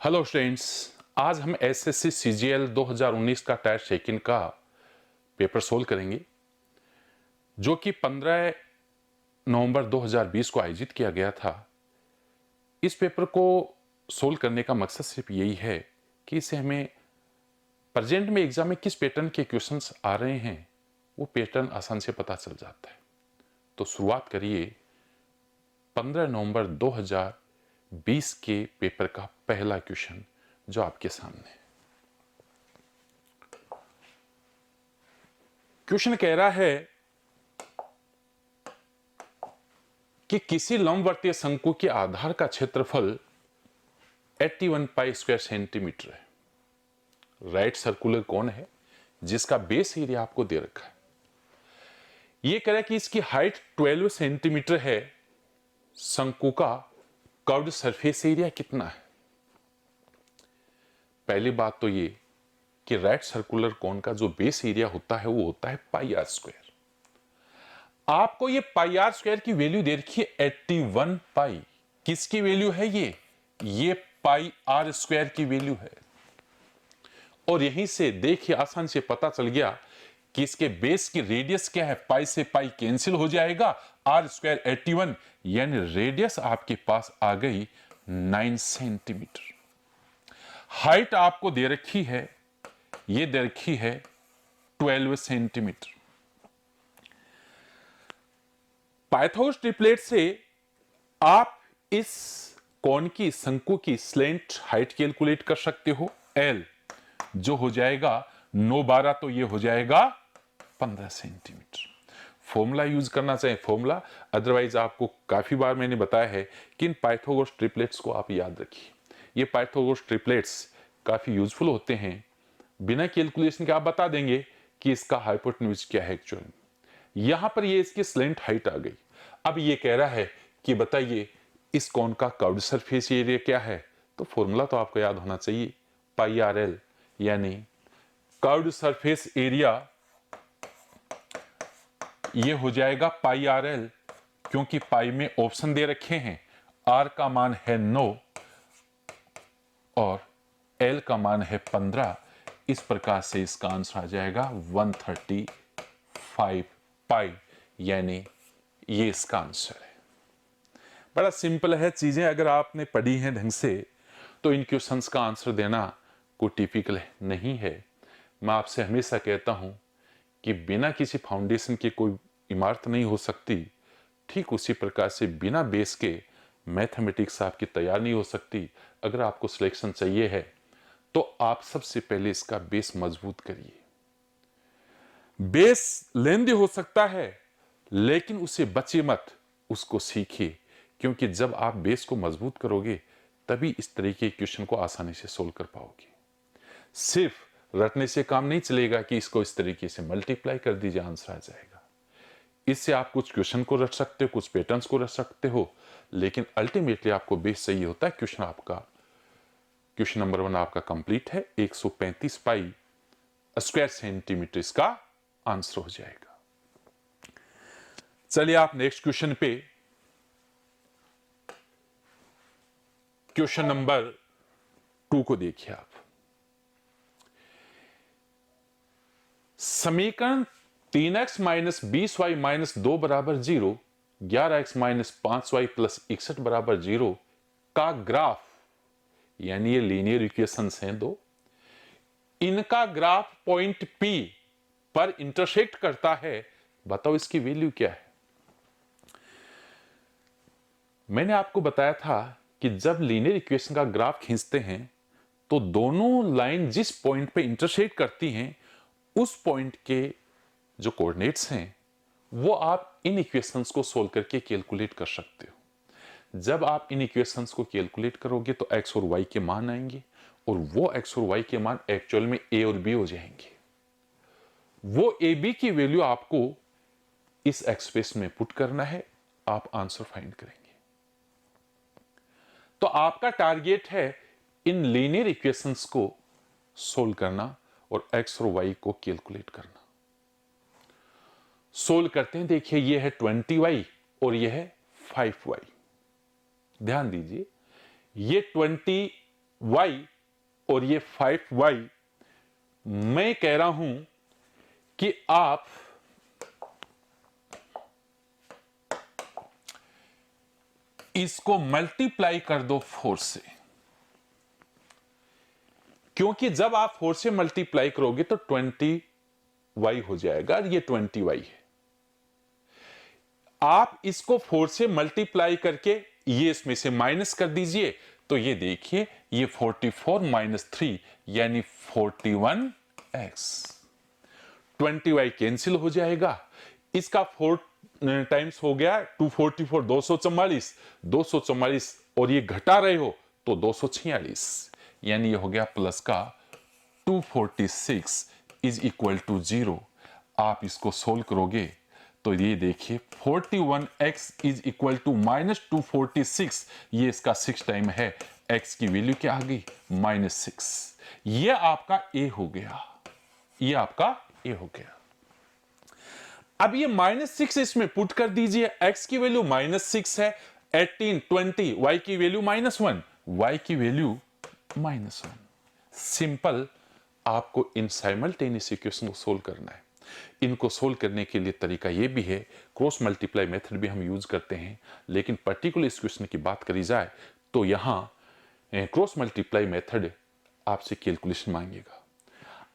Hello students, आज हम SSC CGL 2019 का टायर सेकंड का पेपर सोल्व करेंगे जो कि 15 नवंबर 2020 को आयोजित किया गया था। इस पेपर को सोल्व करने का मकसद सिर्फ यही है कि इससे हमें प्रेजेंट में एग्जाम में किस पैटर्न के क्वेश्चंस आ रहे हैं वो पैटर्न आसान से पता चल जाता है। तो शुरुआत करिए 15 नवंबर 2020 के पेपर का पहला क्वेश्चन जो आपके सामने है। क्वेश्चन कह रहा है कि किसी लंबवर्तीय शंकु के आधार का क्षेत्रफल 81 पाई स्क्वायर सेंटीमीटर है। राइट सर्कुलर कौन है जिसका बेस एरिया आपको दे रखा है। यह कह रहा है कि इसकी हाइट 12 सेंटीमीटर है। शंकु का कर्व्ड सरफेस एरिया कितना है। पहली बात तो ये कि राइट सर्कुलर कोन का जो बेस एरिया होता है वो होता है पाई आर स्क्वायर। आपको ये पाई आर स्क्वायर की वैल्यू दे रखी है 81 पाई। किसकी वैल्यू है ये पाई आर स्क्वायर की वैल्यू है। और यहीं से देखिए आसान से पता चल गया कि इसके बेस की रेडियस क्या है। पाई से पाई कैंसिल हो जाएगा, आर स्क्वायर 81 यानी रेडियस आपके पास आ गई 9 सेंटीमीटर। हाइट आपको दे रखी है, ये दे रखी है 12 सेंटीमीटर। पाइथागोरस ट्रिपलेट से आप इस कोन की शंकु की स्लेंट हाइट कैलकुलेट कर सकते हो। एल जो हो जाएगा 9 12 तो ये हो जाएगा 15 सेंटीमीटर। फॉर्मूला यूज करना चाहिए फॉर्मूला, अदरवाइज आपको काफी बार मैंने बताया है कि इन पाइथागोरस ट्रिपलेट्स को आप याद रखिए। ये पाइथागोरस ट्रिपलेट्स काफी यूजफुल होते हैं। बिना कैलकुलेशन के आप बता देंगे कि इसका हाइपोटेन्यूज क्या है एक्चुअल में। यहां पर ये इसकी स्लेंट हाइट आ गई। अब ये कह रहा है कि बताइए इस कोन का कर्व्ड सरफेस एरिया क्या है। तो फॉर्मूला तो आपको याद होना चाहिए, पाई आर एल यानी कर्व्ड सरफेस एरिया ये हो जाएगा पाई आर एल, क्योंकि पाई में ऑप्शन दे रखे हैं। आर का मान है 9 और एल का मान है 15। इस प्रकार से इसका आंसर आ जाएगा 135 पाई, यानी ये इसका आंसर है। बड़ा सिंपल है। चीजें अगर आपने पढ़ी हैं ढंग से तो इन क्वेश्चंस का आंसर देना कोई टिपिकल नहीं है। मैं आपसे हमेशा कहता हूं कि बिना किसी फाउंडेशन के कोई इमारत नहीं हो सकती। ठीक उसी प्रकार से बिना बेस के मैथमेटिक्स आपकी तैयार नहीं हो सकती। अगर आपको सिलेक्शन चाहिए है तो आप सबसे पहले इसका बेस मजबूत करिए। बेस लेंदी हो सकता है लेकिन उसे बचे मत, उसको सीखिए, क्योंकि जब आप बेस को मजबूत करोगे तभी इस तरीके के क्वेश्चन को आसानी से सोल्व कर पाओगे। सिर्फ रटने से काम नहीं चलेगा कि इसको इस तरीके से मल्टीप्लाई कर दीजिए आंसर आ जाएगा। इससे आप कुछ क्वेश्चन को रट सकते हो, कुछ पैटर्न्स को रट सकते हो, लेकिन अल्टीमेटली आपको बेस सही होता है। क्वेश्चन नंबर 1 आपका कंप्लीट है। 135 पाई स्क्वायर सेंटीमीटर इसका आंसर हो जाएगा। चलिए आप नेक्स्ट क्वेश्चन पे, क्वेश्चन नंबर 2 को देखिए आप। समीकरण 3x माइनस 20y माइनस 2 बराबर 0, 11x माइनस 5y प्लस 61 बराबर 0 का ग्राफ, यानी ये लीनियर इक्वेशंस हैं दो, इनका ग्राफ पॉइंट P पर इंटरसेक्ट करता है। बताओ इसकी वैल्यू क्या है। मैंने आपको बताया था कि जब लीनियर इक्वेशन का ग्राफ खींचते हैं तो दोनों लाइन जिस पॉइंट पे इंटरसेक्ट करती हैं उस पॉइंट के जो कोऑर्डिनेट्स हैं वो आप इन इक्वेशंस को सोल्व करके कैलकुलेट कर सकते हो। जब आप इन इक्वेशंस को कैलकुलेट करोगे तो x और y के मान आएंगे और वो x और y के मान एक्चुअल में a और b हो जाएंगे। वो ए बी की वैल्यू आपको इस एक्सप्रेशन में पुट करना है, आप आंसर फाइंड करेंगे। तो आपका टारगेट है इन लीनियर इक्वेशंस को सोल्व करना और x और y को कैलकुलेट करना। सोल्व करते हैं। देखिए ये है 20y और ये है 5y। ध्यान दीजिए, ये 20 y और ये 5y, मैं कह रहा हूं कि आप इसको मल्टीप्लाई कर दो 4 से, क्योंकि जब आप 4 से मल्टीप्लाई करोगे तो 20y हो जाएगा, ये 20y है। आप इसको 4 से मल्टीप्लाई करके ये इसमें से माइनस कर दीजिए, तो ये देखिए ये 44 माइनस 3 यानी 41x। 20y कैंसिल हो जाएगा, इसका 4 टाइम्स हो गया 244, 244, 244 और ये घटा रहे हो तो 246, यानी ये हो गया प्लस का 246 इज इक्वल टू 0। आप इसको सोल्व करोगे तो ये देखिए 41x is equal to minus 246, ये इसका 6 टाइम है, x की वैल्यू क्या आ गई -6। ये आपका a हो गया, ये आपका a हो गया। अब ये -6 इसमें पुट कर दीजिए, x की वैल्यू -6 है, 18, 20, y की वैल्यू -1, y की वैल्यू -1। सिंपल, आपको इन साइमल्टेनियस इक्वेशन को सोल्व करना है। इनको सोल्व करने के लिए तरीका ये भी है, क्रॉस मल्टीप्लाई मेथड भी हम यूज करते हैं, लेकिन पर्टिकुलर इस क्वेश्चन की बात करी जाए तो यहां क्रॉस मल्टीप्लाई मेथड आपसे कैलकुलेशन मांगेगा।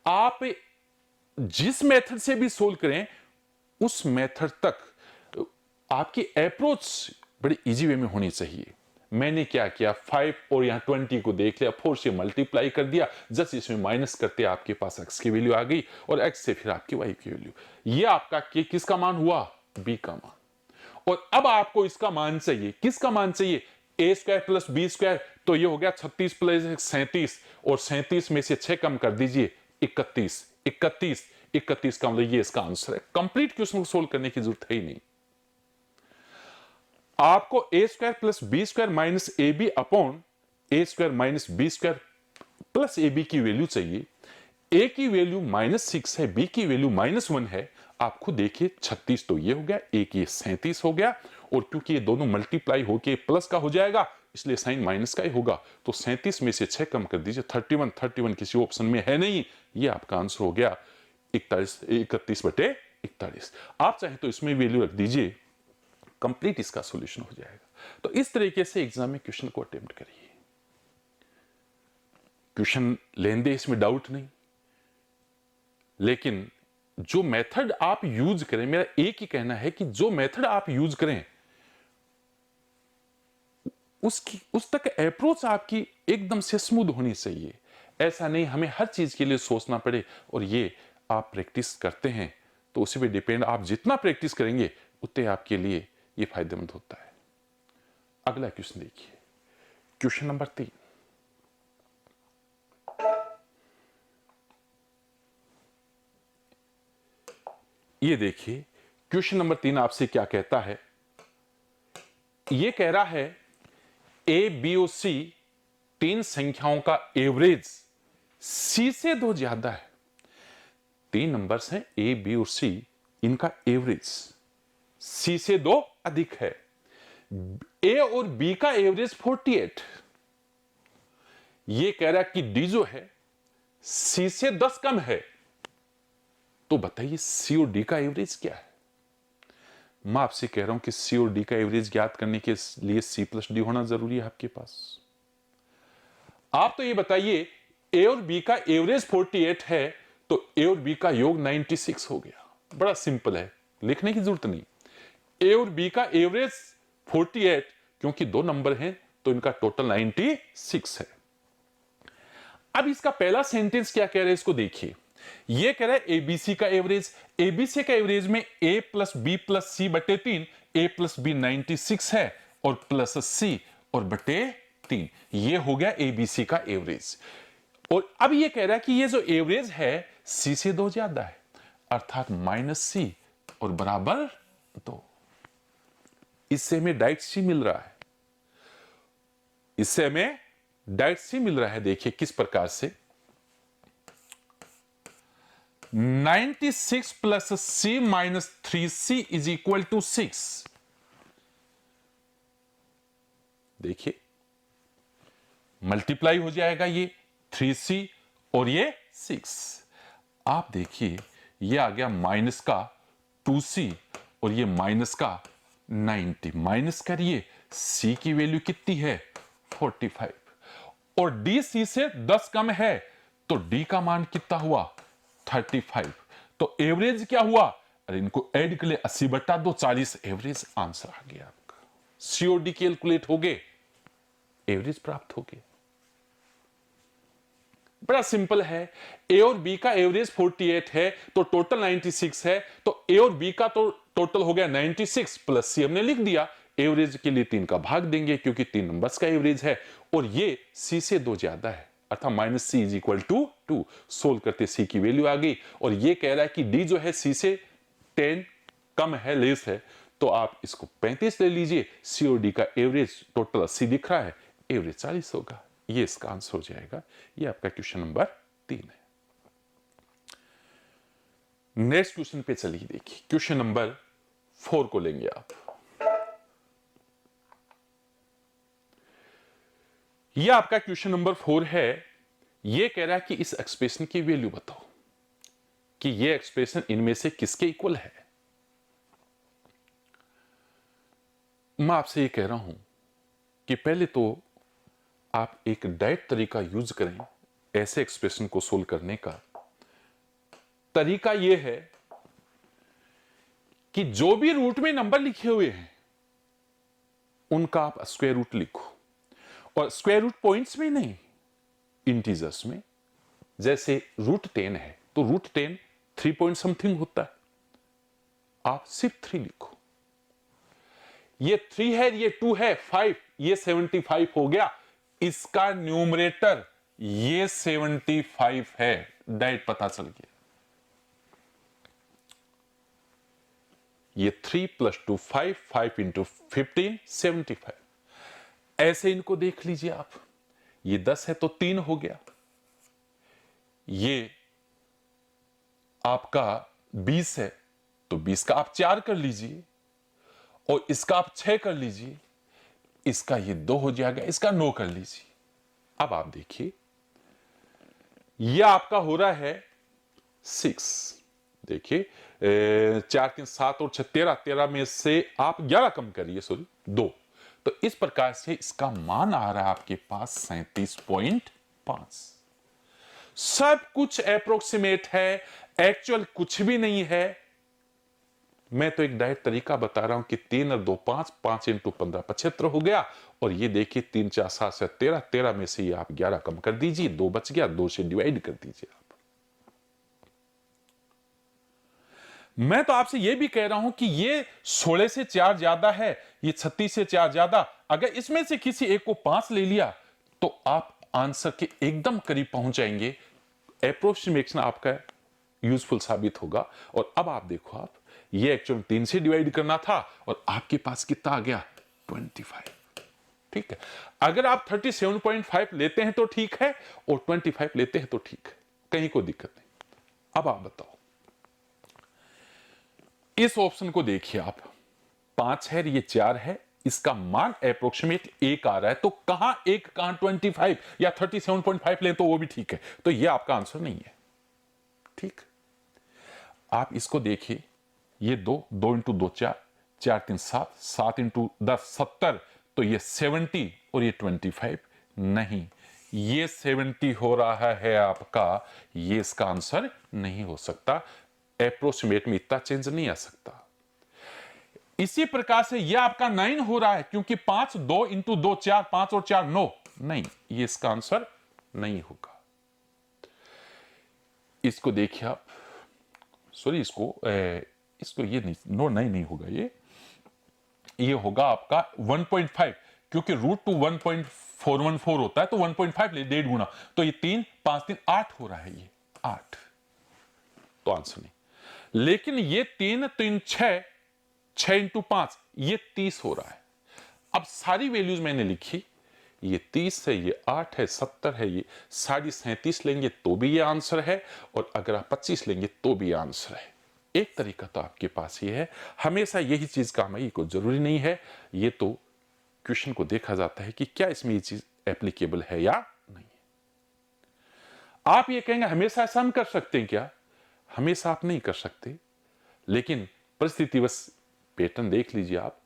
आप जिस मेथड से भी सोल्व करें उस मेथड तक आपकी अप्रोच बड़ी इजी वे में होनी चाहिए। मैंने क्या किया, 5 और यहां 20 को देख लिया, 4 से मल्टीप्लाई कर दिया, जस्ट इसमें माइनस करते आपके पास x की वैल्यू आ गई और x से फिर आपकी y की वैल्यू। ये आपका किसका मान हुआ, b का मान। और अब आपको इसका मान चाहिए, किसका मान चाहिए, a square plus b square, तो ये हो गया 36 प्लस 37 और 37 में से 6 कम कर दीजिए 31, 31, 31 का मतलब ये इसका आंसर है। कंप्लीट क्वेश्चन को सोल्व करने की जरूरत है ही नहीं। आपको A square plus B square minus A B upon A square minus B square plus A B की वैल्यू चाहिए। ए की वैल्यू -6 है, बी की वैल्यू -1 है। आप खुद देखिए 36 तो ये हो गया, ए की 37 हो गया, और क्योंकि ये दोनों मल्टीप्लाई होके प्लस का हो जाएगा इसलिए साइन माइनस का ही होगा, तो 37 में से 6 कम कर दीजिए 31, 31 किसी ऑप्शन में है नहीं, ये आपका आंसर हो गया 31/41। आप चाहे तो इसमें वैल्यू रख दीजिए, कंप्लीट इसका सॉल्यूशन हो जाएगा। तो इस तरीके से एग्जाम में क्वेश्चन को अटेम्प्ट करिए। क्वेश्चन लेंदे, इसमें डाउट नहीं, लेकिन जो मेथड आप यूज करें, मेरा एक ही कहना है कि जो मेथड आप यूज करें उस तक अप्रोच आपकी एकदम से स्मूथ होनी चाहिए। ऐसा नहीं हमें हर चीज के लिए सोचना पड़े, और ये आप प्रैक्टिस करते हैं तो उसी पे डिपेंड, आप जितना प्रैक्टिस करेंगे उतने आपके लिए ये फायदेमंद होता है। अगला क्वेश्चन देखिए, क्वेश्चन नंबर 3। ये देखिए क्वेश्चन नंबर 3 आपसे क्या कहता है। ये कह रहा है ए बी और सी तीन संख्याओं का एवरेज सी से 2 ज्यादा है। 3 नंबर्स हैं ए बी और सी, इनका एवरेज सी से 2 अधिक है। ए और बी का एवरेज 48। ये कह रहा है कि डी जो है सी से 10 कम है, तो बताइए सी और डी का एवरेज क्या है। मैं आपसे कह रहा हूं कि सी और डी का एवरेज ज्ञात करने के लिए सी प्लस डी होना जरूरी है आपके पास। आप तो ये बताइए ए और बी का एवरेज 48 है, तो ए और बी का योग 96 हो गया। बड़ा सिंपल है, लिखने की जरूरत नहीं। ए और बी का एवरेज 48, क्योंकि 2 नंबर हैं तो इनका टोटल 96 है। अब इसका पहला सेंटेंस क्या कह रहा है, इसको देखिए। ये कह रहा है एबीसी का एवरेज, एबीसी का एवरेज में ए प्लस बी प्लस सी बटे 3, ए प्लस बी 96 है और प्लस सी और बटे 3, ये हो गया एबीसी का एवरेज। और अब ये कह रहा है कि ये जो एवरेज है सी से 2 ज्यादा है, अर्थात -c और बराबर 2। इससे हमें डायरेक्ट सी मिल रहा है, इससे हमें डायरेक्ट सी मिल रहा है। देखिए किस प्रकार से, 96 plus c minus 3c is equal to 6। देखिए मल्टीप्लाई हो जाएगा ये 3c और ये 6। आप देखिए ये आ गया माइनस का 2c और ये माइनस का 90। माइनस करिए, c की वैल्यू कितनी है 45 और d c से 10 कम है तो d का मान कितना हुआ 35। तो एवरेज क्या हुआ, अरे इनको ऐड कर ले 80/2 40, एवरेज आंसर आ गया आपका। सीओडी कैलकुलेट हो गए, एवरेज प्राप्त हो गया। बड़ा सिंपल है, ए और बी का एवरेज 48 है तो टोटल 96 है, तो ए और बी का तो टोटल हो गया 96 प्लस सी हमने लिख दिया। एवरेज के लिए 3 का भाग देंगे क्योंकि 3 नंबर्स का एवरेज है और ये सी से 2 ज्यादा है, अर्थात minus C is equal to 2। Solve करते सी की वैल्यू आ गई और ये कह रहा है कि डी जो है सी से 10 कम है, लेस है, तो आप इसको 35 ले लीजिए। सी और डी का एवरेज टोटल 80 दिख रहा है, एवरेज 40 होगा। ये इसका आंसर हो जाएगा। ये आपका क्वेश्चन नंबर 3 है। नेक्स्ट क्वेश्चन पे चलिए, देखिए क्वेश्चन नंबर 4 को लेंगे आप। ये आपका क्वेश्चन नंबर 4 है। ये कह रहा है कि इस एक्सप्रेशन की वैल्यू बताओ कि ये एक्सप्रेशन इनमें से किसके इक्वल है। मैं आपसे ये कह रहा हूं कि पहले तो आप एक डायरेक्ट तरीका यूज करें ऐसे एक्सप्रेशन को सोल्व करने का। तरीका यह है कि जो भी रूट में नंबर लिखे हुए हैं उनका आप स्क्वायर रूट लिखो, और स्क्वायर रूट पॉइंट्स में नहीं, इंटीजर्स में। जैसे रूट 10 है तो रूट 10 3 पॉइंट समथिंग होता है, आप सिर्फ 3 लिखो। ये 3 है, ये 2 है, 5, ये 75 हो गया। इसका न्यूमरेटर ये 75 है, डायरेक्ट पता चल गया। ये 3 + 2 5, 5 × 15 75। ऐसे इनको देख लीजिए आप, ये 10 है तो 3 हो गया, ये आपका 20 है तो 20 का आप 4 कर लीजिए और इसका आप 6 कर लीजिए, इसका ये 2 हो जाएगा, इसका 9 कर लीजिए। अब आप देखिए ये आपका हो रहा है 6। देखिए 4 3 7 और 6 13, 13 में से आप 11 कम करिए, सॉरी 2, तो इस प्रकार से इसका मान आ रहा है आपके पास 37.5। सब कुछ अप्रोक्सीमेट है, एक्चुअल कुछ भी नहीं है। मैं तो एक डायरेक्ट तरीका बता रहा हूं कि 3 और 2 5, 5 × 15 75 हो गया। और ये देखिए 3 4 7 से 13, 13 में से ये आप 11 कम कर दीजिए, 2 बच गया, 2 से डिवाइड कर दीजिए आप। मैं तो आपसे ये भी कह रहा हूं कि ये 16 से 4 ज्यादा है, ये 36 से 4 ज्यादा। अगर इसमें से किसी एक को 5 ले लिया तो आप आंसर के एकदम करीब पहुंच जाएंगे। अप्रोक्सीमेशन आपका यूजफुल साबित होगा। और अब आप देखो, आप ये एक्चुअल 3 से डिवाइड करना था और आपके पास कितना आ गया 25। ठीक है, अगर आप 37.5 लेते हैं तो ठीक है और 25 लेते हैं तो ठीक है, कहीं कोई दिक्कत नहीं। अब आप बताओ, इस ऑप्शन को देखिए आप, 5 है, ये 4 है, इसका मान अप्रोक्सीमेट 1 आ रहा है, तो कहां 1 कहां 25 या 37.5 ले तो वो भी ठीक है। तो ये आपका आंसर नहीं है। ठीक, आप इसको देखिए, ये 2 2 × 2 4, 4 3 7, 7 × 10 70, तो ये 70 और ये 25 नहीं, ये 70 हो रहा है आपका। ये इसका आंसर नहीं हो सकता, अप्रोक्सीमेट में इतना चेंज नहीं आ सकता। इसी प्रकार से ये आपका 9 हो रहा है, क्योंकि 5 2 × 2 4, 5 और 4 9, नहीं, ये इसका आंसर नहीं होगा। इसको देखिए आप, सॉरी इसको ये नहीं, नो नहीं होगा, ये होगा आपका 1.5, क्योंकि √2 1.414 होता है, तो 1.5 ले 1.5 गुना, तो ये 3 5 3 8 हो रहा है, ये 8, तो आंसर नहीं। लेकिन ये 3 3 6, 6 × 5, ये 30 हो रहा है। अब सारी वैल्यूज मैंने लिखी, ये 30 है, ये 8 है, 70 है, ये 37.5 लेंगे तो भी ये आंसर है, और अगर आप 25 लेंगे तो भी आंसर है। एक तरीका तो आपके पास ये है, हमेशा यही चीज काम आएगी, कोई जरूरी नहीं है। ये तो क्वेश्चन को देखा जाता है कि क्या इसमें ये चीज एप्लीकेबल है या नहीं। आप ये कहेंगे हमेशा ऐसा हम कर सकते हैं क्या? हमेशा आप नहीं कर सकते, लेकिन परिस्थितिवश पैटर्न देख लीजिए आप,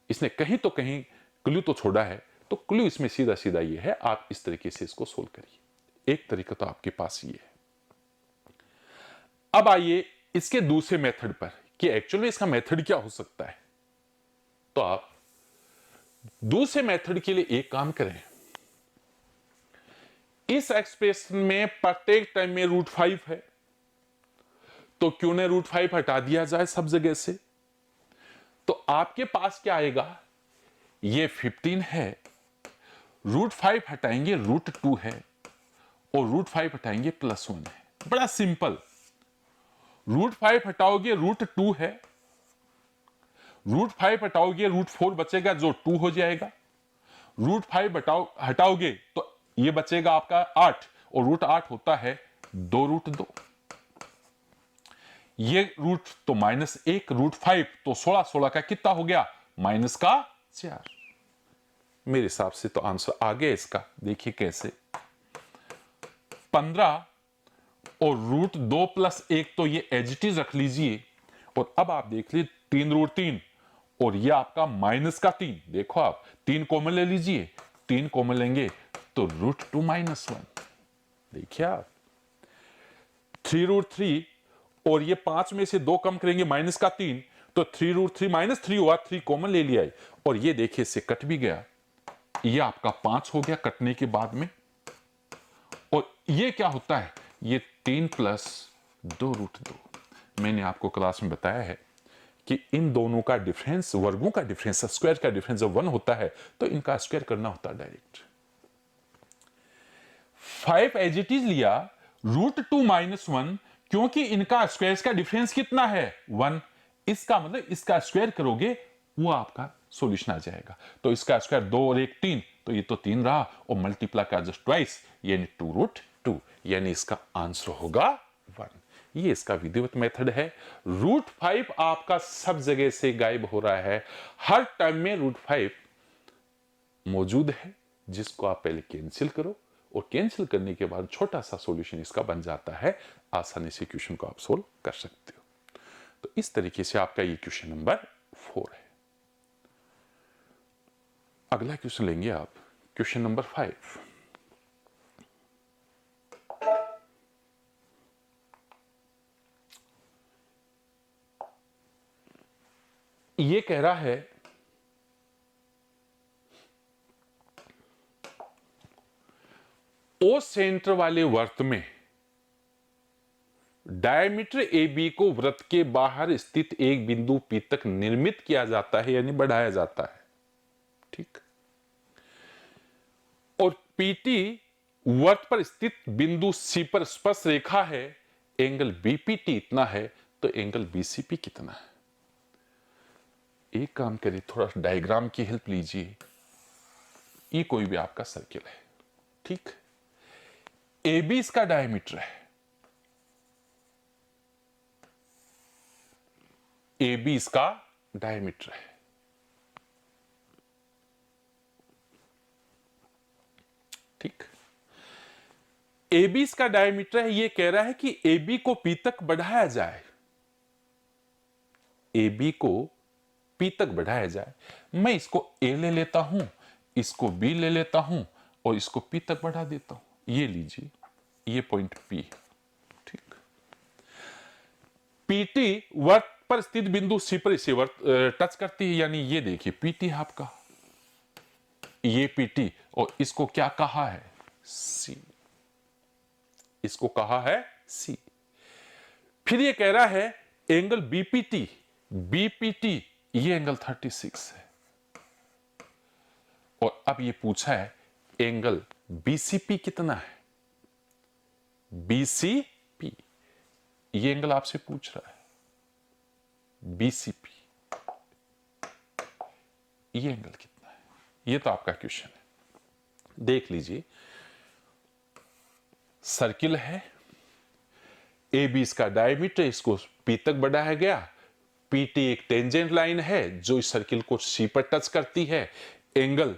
इसने कहीं तो कहीं क्लू तो छोड़ा है, तो क्लू इसमें सीधा सीधा ये है, आप इस तरीके से इसको सोल्व करिए। एक तरीका तो आपके पास ये है। अब आइए इसके दूसरे मेथड पर कि एक्चुअली इसका मेथड क्या हो सकता है। तो आप दूसरे मेथड के लिए एक काम करें, इस एक्सप्रेशन में प्रत्येक टाइम में √5 है, तो क्यों ने √5 हटा दिया जाए सब जगह से। तो आपके पास क्या आएगा, ये 15 है, √5 हटाएंगे √2 है, और √5 हटाएंगे +1 है। बड़ा सिंपल, √5 हटाओगे √2 है, √5 हटाओगे √4 बचेगा जो 2 हो जाएगा, √5 हटाओगे तो ये बचेगा आपका 8, और √8 होता है 2√2। ये रूट तो -1, √5 तो 16, 16 का कितना हो गया, -4। मेरे हिसाब से तो आंसर आ गया इसका। देखिए कैसे, 15 और √2 + 1 तो ये एज इट इज रख लीजिए, और अब आप देख लीजिए 3√3 और ये आपका -3। देखो आप 3 कॉमन ले लीजिए, 3 कॉमन लेंगे तो √2 -1। देखिए आप 3√3 और ये 5 में से 2 कम करेंगे -3, तो 3√3 -3 हुआ, 3 कॉमन ले लिया, और ये देखिए इससे कट भी गया, ये आपका 5 हो गया कटने के बाद में। और ये क्या होता है, ये 3 + 2√2। मैंने आपको क्लास में बताया है कि इन दोनों का डिफरेंस, वर्गों का डिफरेंस, स्क्वायर का डिफरेंस जब 1 होता है तो इनका स्क्वायर करना होता है डायरेक्ट। 5 एज इट इज लिया, √2 -1, क्योंकि इनका स्क्वायर का डिफरेंस कितना है, 1। इसका मतलब इसका स्क्वायर करोगे वो आपका सॉल्यूशन आ जाएगा। तो इसका स्क्वायर 2 और 1 3, तो ये तो 3 रहा, और मल्टीप्लाई का जस्ट ट्वाइस, यानी 2√2, यानी इसका आंसर होगा 1। ये इसका विधिवत मेथड है। √5 आपका सब जगह से गायब हो रहा है, हर टर्म में √5 मौजूद है, जिसको आप पहले कैंसिल करो, और कैंसिल करने के बाद छोटा सा सॉल्यूशन इसका बन जाता है, आसानी से क्वेश्चन को आप सोल्व कर सकते हो। तो इस तरीके से आपका ये क्वेश्चन नंबर 4 है। अगला क्वेश्चन लेंगे आप, क्वेश्चन नंबर 5। ये कह रहा है ओ सेंटर वाले वृत्त में डायमीटर AB को वृत्त के बाहर स्थित एक बिंदु P तक निर्मित किया जाता है, यानी बढ़ाया जाता है, ठीक। और PT वृत्त पर स्थित बिंदु C पर स्पर्श रेखा है, एंगल BPT इतना है, तो एंगल BCP कितना है। एक काम करिए, थोड़ा डायग्राम की हेल्प लीजिए। ये कोई भी आपका सर्किल है, ठीक। AB इसका डायमीटर है, AB इसका डायमीटर है, ठीक। AB इसका डायमीटर है, ये कह रहा है कि AB को P तक बढ़ाया जाए, AB को P तक बढ़ाया जाए। मैं इसको A ले लेता हूं, इसको B ले लेता हूं, और इसको P तक बढ़ा देता हूं। ये लीजिए, ये पॉइंट P, ठीक। PT वृत्त पर स्थित बिंदु C पर इसे टच करती है, यानी ये देखिए PT आपका, ये PT, और इसको क्या कहा है, C, इसको कहा है C। फिर ये कह रहा है एंगल BPT, ये एंगल 36 है, और अब ये पूछा है एंगल BCP कितना है, BCP, ये एंगल आपसे पूछ रहा है, BCP, ये एंगल कितना है। ये तो आपका क्वेश्चन है। देख लीजिए, सर्किल है, AB इसका डायमीटर, इसको P तक बढ़ाया गया, PT एक टेंजेंट लाइन है जो इस सर्किल को C पर टच करती है, एंगल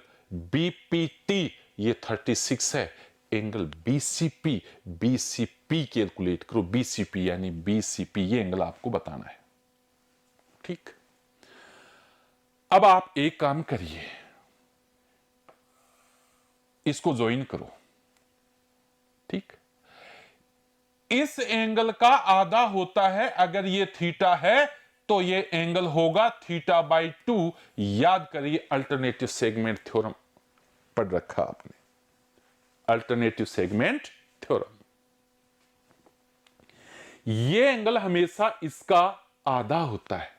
BPT ये 36 है, एंगल बीसीपी, बीसीपी कैलकुलेट करो, बीसीपी यानी बीसीपी, ये एंगल आपको बताना है। ठीक, अब आप एक काम करिए, इसको ज्वाइन करो। ठीक, इस एंगल का आधा होता है, अगर ये थीटा है तो ये एंगल होगा θ/2। याद करिए, अल्टरनेटिव सेगमेंट थ्योरम पढ़ रखा आपने, अल्टरनेटिव सेगमेंट थ्योरम। ये एंगल हमेशा इसका आधा होता है,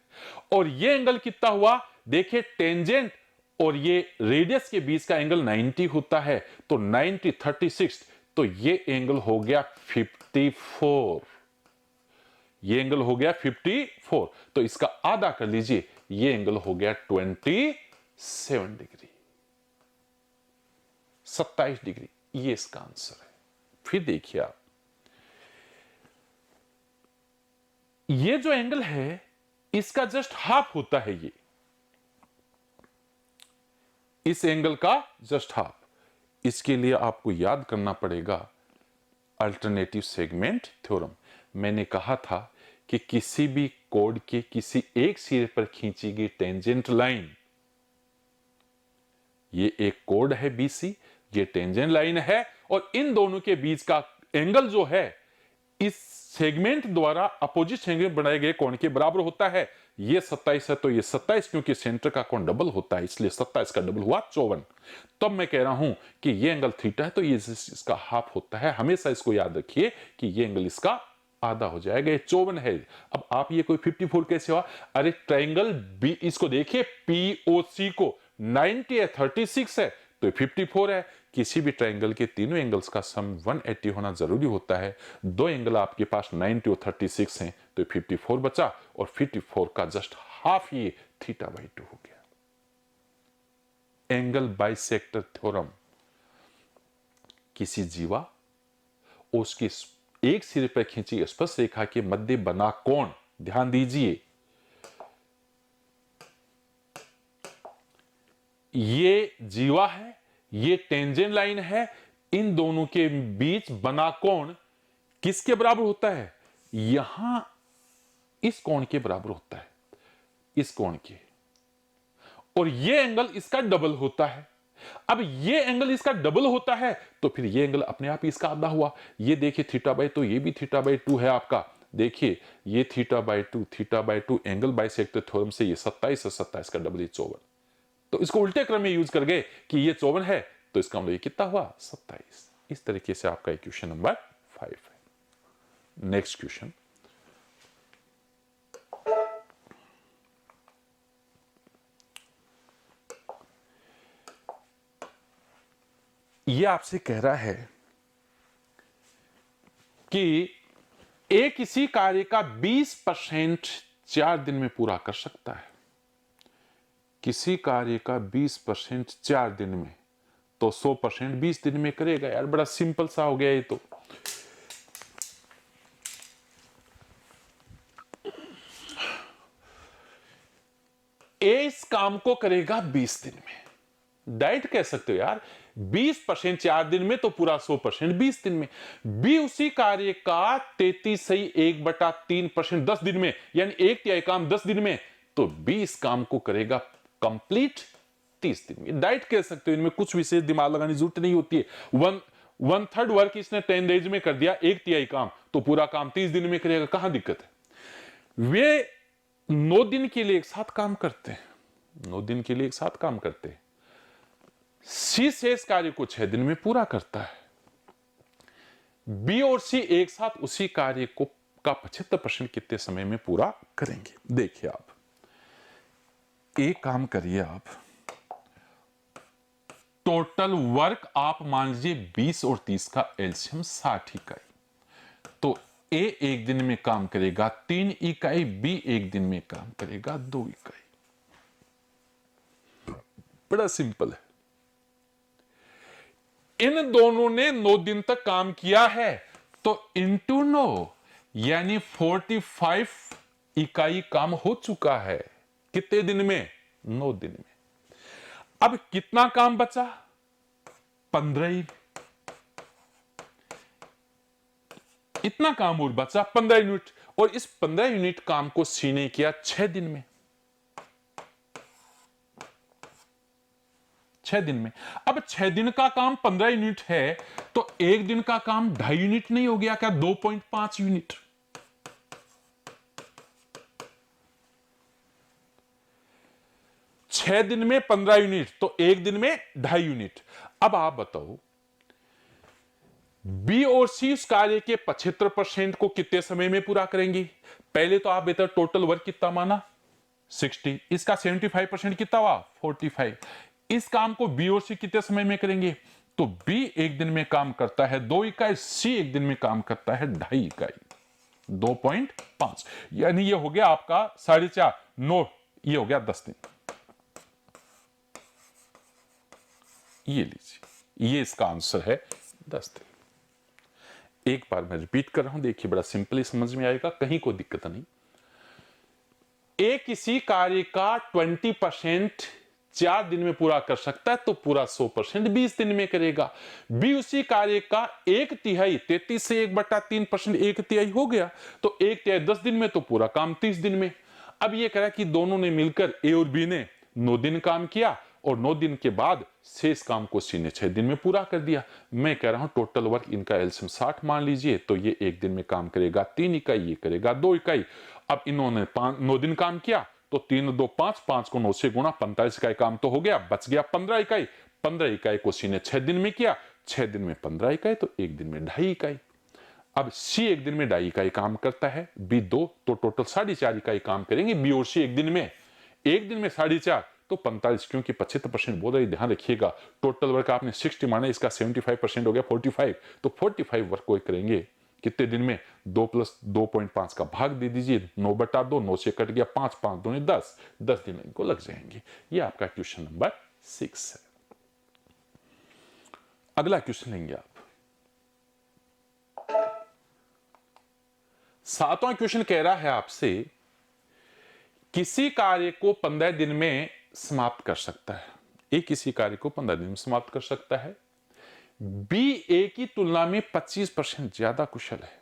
और ये एंगल कितना हुआ, देखिए टेंजेंट और ये रेडियस के बीच का एंगल 90 होता है, तो 90 36, तो ये एंगल हो गया 54, ये एंगल हो गया 54, तो इसका आधा कर लीजिए, ये एंगल हो गया 27 डिग्री, 27 डिग्री, ये इसका आंसर है। फिर देखिए आप, ये जो एंगल है इसका जस्ट हाफ होता है, ये इस एंगल का जस्ट हाफ। इसके लिए आपको याद करना पड़ेगा अल्टरनेटिव सेगमेंट थ्योरम। मैंने कहा था कि किसी भी कोड के किसी एक सिरे पर खींची गई टेंजेंट लाइन, ये एक कोड है बीसी, ये टेंजेंट लाइन है, और इन दोनों के बीच का एंगल जो है इस सेगमेंट द्वारा अपोजिट सेगमेंट बनाए गए कोण के बराबर होता है। ये 27 है तो ये 27, क्योंकि सेंटर का कोण डबल होता है, इसलिए 27 का डबल हुआ 54। तब मैं कह रहा हूं कि ये एंगल थीटा है तो ये इसका हाफ होता है। हमेशा इसको याद रखिए कि ये एंगल इसका आधा हो जाएगा, ये 54 है। अब आप ये कोई 54 कैसे हुआ, अरे ट्राइंगल बी, इसको देखिए पीओसी को 90 है, 36 है, तो 54 है। किसी भी ट्राइंगल के तीनों एंगल्स का सम 180 होना जरूरी होता है। दो एंगल आपके पास 90 और 36 हैं, तो 54 बचा, और 54 का जस्ट हाफ ये θ/2 हो गया। एंगल बाइसेक्टर थ्योरम, किसी जीवा उसके एक सिरे पर खींची स्पर्श रेखा के मध्य बना कोण, ध्यान दीजिए, ये जीवा है, ये टेंजेंट लाइन है, इन दोनों के बीच बना कोण किसके बराबर होता है, यहां इस कोण के बराबर होता है, इस कोण के, और ये एंगल इसका डबल होता है। अब ये एंगल इसका डबल होता है तो फिर ये एंगल अपने आप ही इसका आधा हुआ। ये देखिए θ/2, ये भी θ/2 है आपका, देखिए ये θ/2 एंगल बाइसेक्टर थ्योरम से ये 27 है, 27 का डबल 54, तो इसको उल्टे क्रम में यूज कर गए कि ये 54 है, तो इसका मतलब ये कितना हुआ, 27। इस तरीके से आपका इक्वेशन नंबर 5 है। नेक्स्ट क्वेश्चन, ये आपसे कह रहा है कि ए किसी कार्य का 20% 4 दिन में पूरा कर सकता है। किसी कार्य का 20% 4 दिन में, तो 100% 20 दिन में करेगा। यार बड़ा सिंपल सा हो गया ये तो। ए इस काम को करेगा 20 दिन में, डाइट कह सकते हो यार, 20% 4 दिन में तो पूरा 100% 20 दिन में। बी उसी कार्य का 33/1/3% 10 दिन में, यानी 1/3 काम 10 दिन में, तो 20 काम को करेगा कंप्लीट 30 दिन में। डाइट कह सकते हो, इनमें कुछ विशेष दिमाग लगाने की जरूरत नहीं होती है। 1/3 वर्क इसने 10 डेज में कर दिया, 1/3 काम, तो पूरा काम 30 दिन में करेगा, कहां दिक्कत है। वे 9 दिन के लिए एक साथ काम करते हैं, 9 दिन के लिए एक साथ काम करते हैं। सी शेष कार्य को 6 दिन में पूरा करता है। बी और सी एक साथ उसी कार्य को का 75% कितने समय में पूरा करेंगे। देखिए आप एक काम करिए, आप टोटल वर्क आप मान लीजिए 20 और 30 का एलसीएम 60 इकाई, तो ए एक दिन में काम करेगा 3 इकाई, बी एक दिन में काम करेगा 2 इकाई। बड़ा सिंपल है। इन दोनों ने 9 दिन तक काम किया है, तो इंटू 9 यानी 45 इकाई काम हो चुका है। कितने दिन में, 9 दिन में। अब कितना काम बचा, 15, इतना काम और बचा 15 यूनिट, और इस 15 यूनिट काम को सी ने किया 6 दिन में। 6 दिन में। अब 6 दिन का काम 15 यूनिट है, तो एक दिन का काम 2.5 यूनिट नहीं हो गया क्या? 2.5 यूनिट। छह दिन में 15 यूनिट, तो एक दिन में 2.5 यूनिट। अब आप बताओ, बी और सी उस कार्य के 75% को कितने समय में पूरा करेंगे? पहले तो आप बेहतर टोटल वर्क कितना माना? 60। इसका 75% कितना हुआ? 45। इस काम को बी और सी कितने समय में करेंगे? तो बी एक दिन में काम करता है 2 इकाई, सी एक दिन में काम करता है 2.5 इकाई। 2.5 यानी ये हो गया आपका 4.5, 9, ये हो गया 10 दिन। ये लीजिए, ये इसका आंसर है 10 दिन। एक बार मैं रिपीट कर रहा हूं, देखिए बड़ा सिंपली समझ में आएगा, कहीं कोई दिक्कत नहीं। ए किसी कार्य का 20% 4 दिन में पूरा कर सकता है, तो पूरा 100% 20 दिन में करेगा। बी उसी कार्य का 1/3 33 से 1/3% 1/3 हो गया, तो 1/3 10 दिन में, तो पूरा काम 30 दिन में। अब ये कह रहा है कि दोनों ने मिलकर, ए और बी ने 9 दिन काम किया, और 9 दिन के बाद शेष काम को सी ने 6 दिन में पूरा कर दिया। मैं कह रहा हूं टोटल वर्क इनका एलसीएम 60 मान लीजिए, तो ये एक दिन में काम करेगा 3 इकाई, ये करेगा 2 इकाई। अब इन्होंने 9 दिन काम किया, तो 3 2 5, 5 को 9 से गुणा, 45 इकाई काम तो हो गया, बच गया 15 इकाई। 15 इकाई को सी ने 6 दिन में किया, 6 दिन में 15 इकाई, तो एक दिन में 2.5 इकाई। अब सी एक दिन में 2.5 इकाई काम करता है, बी 2, तो टोटल 4.5 इकाई काम करेंगे बी और सी एक दिन में। 4.5 तो 45, क्योंकि 75% बोल रही, ध्यान रखिएगा टोटल वर्क आपने 60 माना, इसका 75% हो गया 45, तो 45 वर्क को करेंगे कितने दिन में? 2 + 2.5 का भाग दे दीजिए, 9/2, 9 से कट गया 5, 5 दूनी 10, 10 दिन इनको लग जाएंगे। ये आपका क्वेश्चन नंबर 6 है। अगला क्वेश्चन लेंगे आप। 7वां क्वेश्चन कह रहा है आपसे, किसी कार्य को 15 दिन में समाप्त कर सकता है। ए किसी कार्य को 15 दिन में समाप्त कर सकता है। बी ए की तुलना में 25% ज्यादा कुशल है,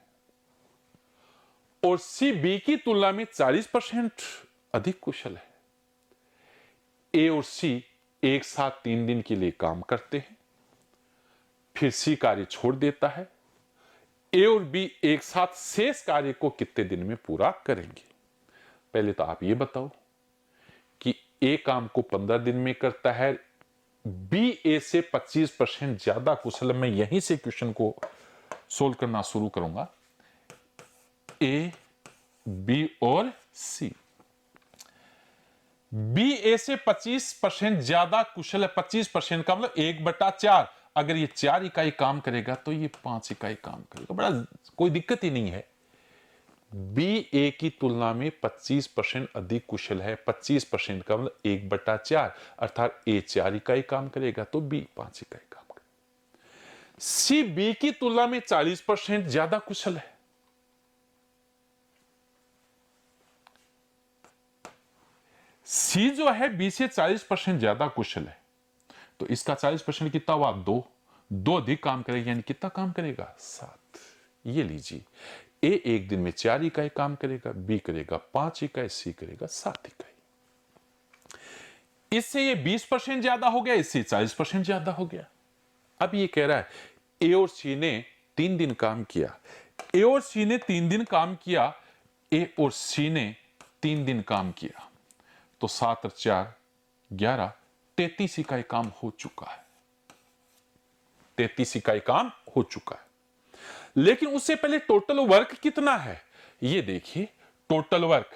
और सी बी की तुलना में 40% अधिक कुशल है। ए और सी एक साथ 3 दिन के लिए काम करते हैं, फिर सी कार्य छोड़ देता है। ए और बी एक साथ शेष कार्य को कितने दिन में पूरा करेंगे? पहले तो आप ये बताओ कि ए काम को 15 दिन में करता है, बी ए से 25% ज्यादा कुशल। मैं यहीं से क्वेश्चन को सोल्व करना शुरू करूंगा। ए, बी और सी। बी ए से 25% ज्यादा कुशल है। 25% का मतलब 1/4। अगर ये 4 इकाई काम करेगा, तो ये 5 इकाई काम करेगा। बड़ा कोई दिक्कत ही नहीं है। बी ए की तुलना में 25% अधिक कुशल है। 25% का मतलब 1/4, अर्थात ए 4 इकाई काम करेगा, तो बी 5 इकाई काम करेगा। सी बी की तुलना में 40% ज्यादा कुशल है। सी जो है बी से 40% ज्यादा कुशल है, तो इसका 40% कितना हुआ? 2 अधिक काम करेगा, यानी कितना काम करेगा? 7। ये लीजिए, ए एक दिन में 4 इकाई काम करेगा, बी करेगा 5 इकाई, सी करेगा 7 इकाई। इससे ये 20% ज्यादा हो गया, इससे 40% ज्यादा हो गया। अब ये कह रहा है ए और सी ने 3 दिन काम किया। ए और सी ने 3 दिन काम किया, ए और सी ने 3 दिन काम किया, तो 7 और 4 11, 33 इकाई काम हो चुका है। 33 इकाई काम हो चुका है। लेकिन उससे पहले टोटल वर्क कितना है ये देखिए। टोटल वर्क,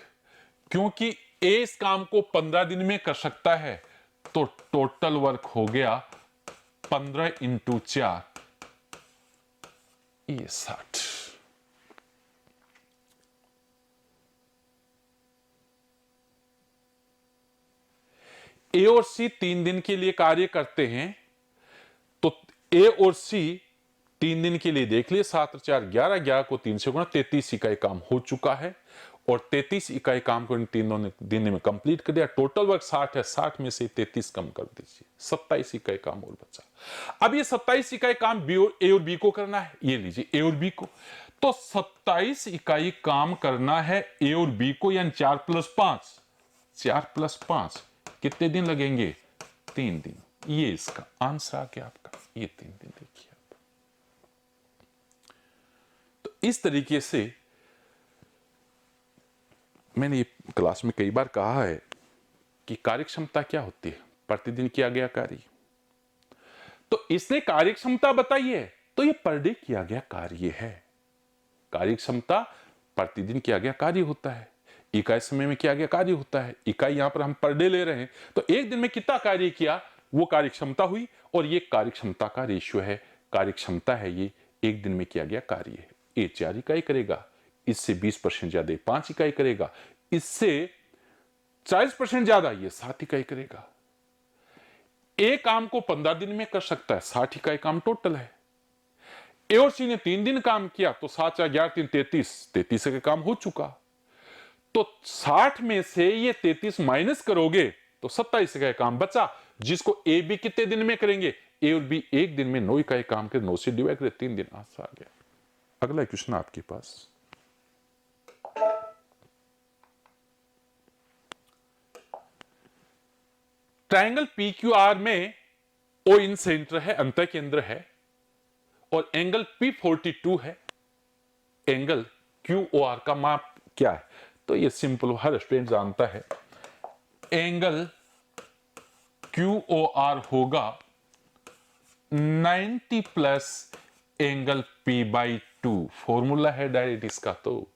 क्योंकि ए इस काम को 15 दिन में कर सकता है, तो टोटल वर्क हो गया 15 × 4, ये 60। ए और सी 3 दिन के लिए कार्य करते हैं, तो ए और सी 3 दिन के लिए देख लिए, 7 और 4 11, 11 को 3 से गुणा, 33 इकाई काम हो चुका है। और 33 इकाई काम को इन 3 दिन में कंप्लीट कर दिया। टोटल वर्क 60 है, 60 में से 33 कम कर दीजिए, 27 इकाई काम और बचा। अब ये 27 इकाई काम ए और बी को करना है, ये लीजिए ए और बी को। तो 27 इकाई काम करना है ए और बी को, यानी 4 + 5, 4 + 5 कितने दिन लगेंगे? 3 दिन। ये इसका आंसर आ गया आपका, ये 3 दिन देखिए आप। तो इस तरीके से मैंने ये क्लास में कई बार कहा है कि कार्यक्षमता क्या होती है? प्रतिदिन किया गया कार्य। तो इसने कार्यक्षमता बताई है, तो ये पर डे किया गया कार्य है। कार्यक्षमता प्रतिदिन किया गया कार्य होता है, इकाई समय में किया गया कार्य होता है। इकाई यहां पर हम पर डे ले रहे हैं, तो एक दिन में कितना कार्य किया वो कार्यक्षमता हुई, और ये कार्यक्षमता का रेशियो है, कार्यक्षमता है ये, एक दिन में किया गया कार्य है। ए 4 इकाई करेगा, इससे 20% ज्यादा 5 इकाई करेगा, इससे 40% ज्यादा ये 7 इकाई करेगा। ए काम को 15 दिन में कर सकता है, 60 इकाई काम टोटल है। ए और सी ने 3 दिन काम किया, तो 7 × 11 = 33, 33 का काम हो चुका। तो 60 में से ये 33 माइनस करोगे तो 27 का काम बचा, जिसको ए बी कितने दिन में करेंगे? ए और बी एक दिन में 9 इकाई काम के 9 से डिवाइड करें, 3 दिन आंसर आ गया। अगला क्वेश्चन आपके पास, ट्रायंगल PQR में ओ इन सेंटर है, अंतः केंद्र है, और एंगल P42 है। एंगल QOR का माप क्या है? तो ये सिंपल, हर स्टूडेंट जानता है। एंगल QOR होगा 90 प्लस एंगल P/2। फॉर्मूला है डायरेक्ट इसका। तो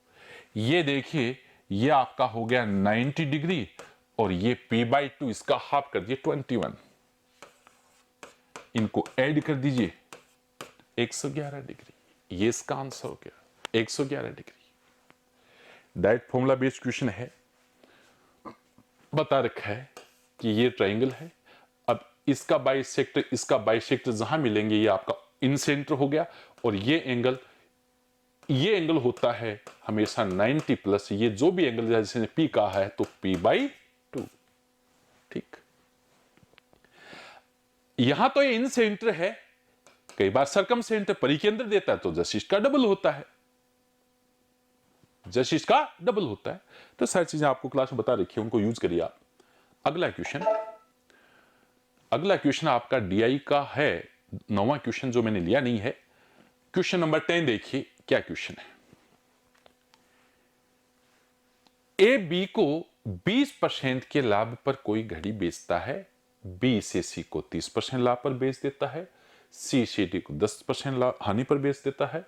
ये देखिए, ये आपका हो गया 90 डिग्री, और ये P/2 इसका हाफ कर दिए 21। इनको ऐड कर दीजिए 111 डिग्री, ये इसका आंसर हो गया 111 degree. Direct formula based question है, बता रखा है कि ये ट्रायंगल है। अब इसका बाइसेक्टर, इसका बाइसेक्टर जहां मिलेंगे, ये आपका इन सेंटर हो गया, और ये एंगल होता है हमेशा 90 प्लस, ये जो भी एंगल जैसे P कहा है तो P/2। ठीक, यहां तो ये इन सेंटर है, कई बार सरकम सेंटर परिकेंद्र देता है तो जशिष्ट का डबल होता है, जशिष्ट का डबल होता है। तो सारी चीजें आपको क्लास में बता रखी है, उनको यूज करिए आप। अगला क्वेश्चन आपका DI का है, 9वां क्वेश्चन जो मैंने लिया नहीं है। क्वेश्चन नंबर 10 देखिए क्या क्वेश्चन है। ए बी को 20% के लाभ पर कोई घड़ी बेचता है, बी से सी को 30% लाभ पर बेच देता है, सी से डी को 10% हानि पर बेच देता है।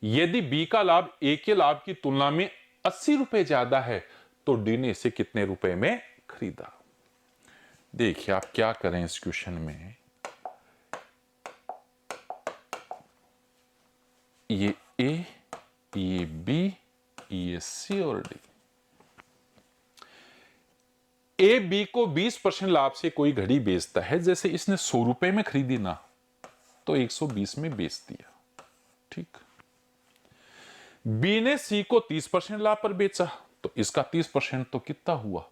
यदि बी का लाभ ए के लाभ की तुलना में 80 रुपए ज्यादा है, तो डी ने इसे कितने रुपए में खरीदा? देखिए आप क्या करें इस क्वेश्चन में, ये ए, ये बी, ये सी और डी। ए बी को 20% लाभ से कोई घड़ी बेचता है, जैसे इसने 100 रुपए में खरीदी ना, तो 120 में बेच दिया। ठीक, बी ने सी को 30% लाभ पर बेचा, तो इसका 30% तो कितना हुआ?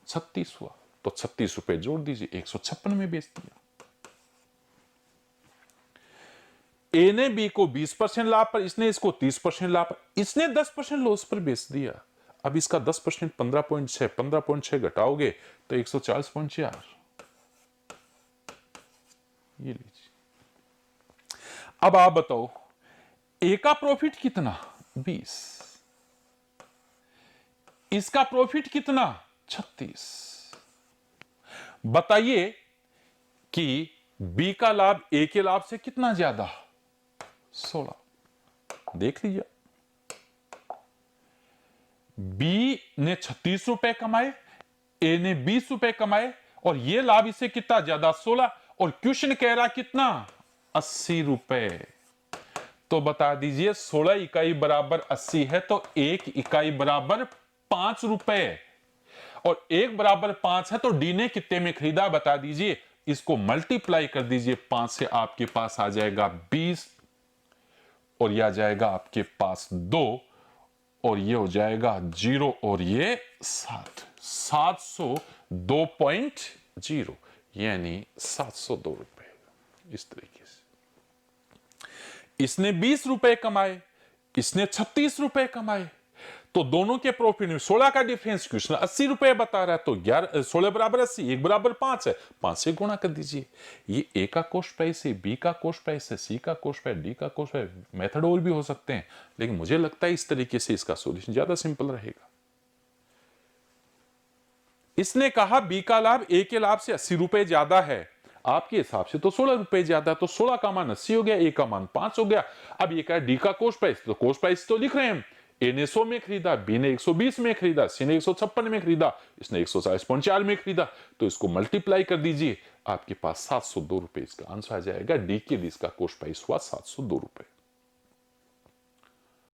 36 हुआ, तो 36 रुपए जोड़ दीजिए, 156 में बेच दिया। ए ने बी को 20% लाभ पर, इसने इसको 30% लाभ पर, इसने 10% लॉस पर बेच दिया। अब इसका 10% 15.6, 15.6 घटाओगे तो 140.4। ये लीजिए। अब आप बताओ ए का प्रॉफिट कितना? 20। इसका प्रॉफिट कितना? 36। बताइए कि बी का लाभ ए के लाभ से कितना ज्यादा? 16। देख लीजिए, बी ने 36 रुपए कमाए, ए ने 20 रुपए कमाए, और ये लाभ इससे कितना ज्यादा? 16। और क्वेश्चन कह रहा कितना? 80 रुपए। तो बता दीजिए 16 इकाई बराबर 80 है, तो 1 इकाई बराबर 5 रुपए, और 1 बराबर 5 है, तो डी ने कितने में खरीदा? बता दीजिए। इसको मल्टीप्लाई कर दीजिए 5 से, आपके पास आ जाएगा 20, और यह आ जाएगा आपके पास 2, और ये हो जाएगा 0 और ये 702.0 यानी 702 रुपए। इस तरीके से इसने 20 रुपए कमाए, इसने 36 रुपए कमाए, तो दोनों के प्रॉफिट में 16 का डिफरेंस, क्वेश्चन 80 रुपए बता रहा है, तो 11 16 बराबर 80, 1 बराबर 5 है, 5 से गुणा कर दीजिए। ये ए का कॉस्ट प्राइस है, बी का कॉस्ट प्राइस है, सी का कॉस्ट प्राइस, डी का कॉस्ट प्राइस। मेथड और भी हो सकते हैं, लेकिन मुझे लगता है इस तरीके से इसका सॉल्यूशन ज्यादा सिंपल रहेगा। इसने कहा बी का लाभ ए के लाभ से 80 रुपए ज्यादा है, आपके हिसाब से तो 16 रुपए ज्यादा, तो 16 का मान 80 हो गया, ए का मान 5 हो गया। अब ये कहा डी का कॉस्ट प्राइस, तो कॉस्ट प्राइस तो लिख रहे हैं, ए ने 100 में खरीदा, बी ने 120 में खरीदा, सी ने 156 में खरीदा, इसने 140.4 में खरीदा, तो इसको मल्टीप्लाई कर दीजिए, आपके पास 702 रुपए इसका आंसर आ जाएगा। डी के लिए इसका कॉस्ट प्राइस हुआ 702 रुपए।